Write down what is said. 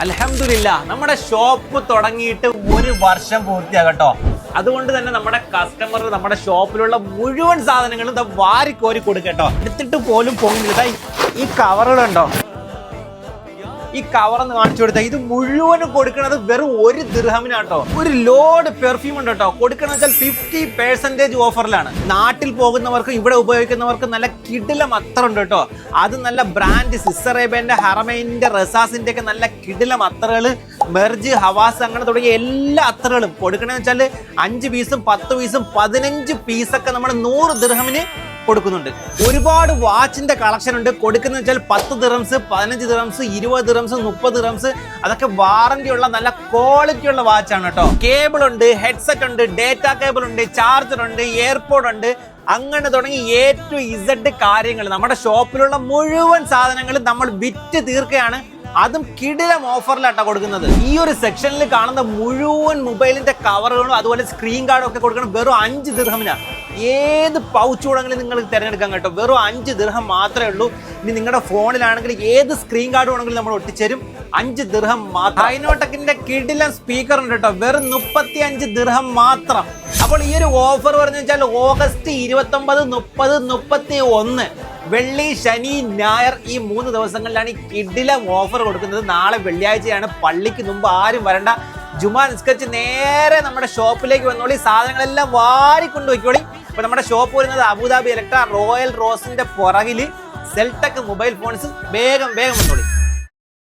അൽഹംദുലില്ലാ നമ്മുടെ ഷോപ്പ് തുടങ്ങിയിട്ട് 1 വർഷം പൂർത്തിയാകട്ടോ. അതുകൊണ്ട് തന്നെ നമ്മുടെ കസ്റ്റമർ നമ്മുടെ ഷോപ്പിലുള്ള മുഴുവൻ സാധനങ്ങളും വാരിക്കോരി കൊടുക്കട്ടോ. എടുത്തിട്ട് പോലും പോകുന്നില്ല. ഈ കവറുകളുണ്ടോ, ഈ കവറൊന്ന് കാണിച്ചു കൊടുത്താൽ ഇത് മുഴുവനും കൊടുക്കുന്നത് വെറും 1 ദിർഹമിനാട്ടോ. ഒരു ലോഡ് പെർഫ്യൂം ഉണ്ട് കേട്ടോ. കൊടുക്കണമെന്ന് വെച്ചാൽ 50% ഓഫറിലാണ്. നാട്ടിൽ പോകുന്നവർക്ക് ഇവിടെ ഉപയോഗിക്കുന്നവർക്ക് നല്ല കിടിലം അത്തറുണ്ട് കേട്ടോ. അത് നല്ല ബ്രാൻഡ് സിസറേബന്റെ, ഹറമൈന്റെ, റസാസിന്റെ ഒക്കെ നല്ല കിടിലം അത്തറുകൾ, മെർജ്, ഹവാസ് അങ്ങനെ തുടങ്ങിയ എല്ലാ അത്തറുകളും കൊടുക്കണമെന്ന് വെച്ചാൽ 5 പീസും 10 പീസും 15 പീസൊക്കെ നമ്മൾ 100 ദിർഹമിന് കൊടുക്കുന്നുണ്ട്. ഒരുപാട് വാച്ചിന്റെ കളക്ഷൻ ഉണ്ട്. കൊടുക്കുന്ന വെച്ചാൽ 10 ദിർഹംസ്, 15 ദിർഹംസ്, 20 ദിർഹംസ്, 30 ദിർഹംസ്. അതൊക്കെ വാറന്റി ഉള്ള നല്ല ക്വാളിറ്റി ഉള്ള വാച്ചാണ് കേട്ടോ. കേബിൾ ഉണ്ട്, ഹെഡ്സെറ്റ് ഉണ്ട്, ഡേറ്റ കേബിൾ ഉണ്ട്, ചാർജർ ഉണ്ട്, എയർപോഡ് ഉണ്ട്, അങ്ങനെ തുടങ്ങി A to Z കാര്യങ്ങൾ നമ്മുടെ ഷോപ്പിലുള്ള മുഴുവൻ സാധനങ്ങളും നമ്മൾ വിറ്റ് തീർക്കുകയാണ്. അതും കിടിലം ഓഫറിലാട്ടോ കൊടുക്കുന്നത്. ഈ ഒരു സെക്ഷനിൽ കാണുന്ന മുഴുവൻ മൊബൈലിന്റെ കവറുകളും അതുപോലെ സ്ക്രീൻ ഗാർഡും ഒക്കെ കൊടുക്കണം വെറും 5 ദിർഹമിനാണ്. ഏത് പൗച്ച് വേണമെങ്കിലും നിങ്ങൾക്ക് തിരഞ്ഞെടുക്കാൻ കേട്ടോ. വെറും 5 ദിർഹം മാത്രമേ ഉള്ളൂ. ഇനി നിങ്ങളുടെ ഫോണിലാണെങ്കിൽ ഏത് സ്ക്രീൻ ഗാർഡ് വേണമെങ്കിലും നമ്മൾ ഒട്ടിച്ചേരും. 5 ദിർഹം മാത്രം. ഹൈനോടെക്കിന്റെ കിടിലം സ്പീക്കർ ഉണ്ട് കേട്ടോ. വെറും 35 ദിർഹം മാത്രം. അപ്പോൾ ഈ ഒരു ഓഫർ പറഞ്ഞു വെച്ചാൽ ഓഗസ്റ്റ് 29, 30, 31 വെള്ളി, ശനി, ഞായർ ഈ 3 ദിവസങ്ങളിലാണ് ഈ കിടിലം ഓഫർ കൊടുക്കുന്നത്. നാളെ വെള്ളിയാഴ്ചയാണ്. പള്ളിക്ക് മുമ്പ് ആരും വരണ്ട. ജുമാ നിസ്കരിച്ച് നേരെ നമ്മുടെ ഷോപ്പിലേക്ക് വന്നോളി. സാധനങ്ങളെല്ലാം വാരിക്കൊണ്ട് വയ്ക്കോളി. അപ്പൊ നമ്മുടെ ഷോപ്പ് വരുന്നത് അബുദാബി ഇലക്ട്ര റോയൽ റോസിന്റെ പുറകില് സെൽടെക് മൊബൈൽ ഫോൺസ്. വേഗം വന്നോളി.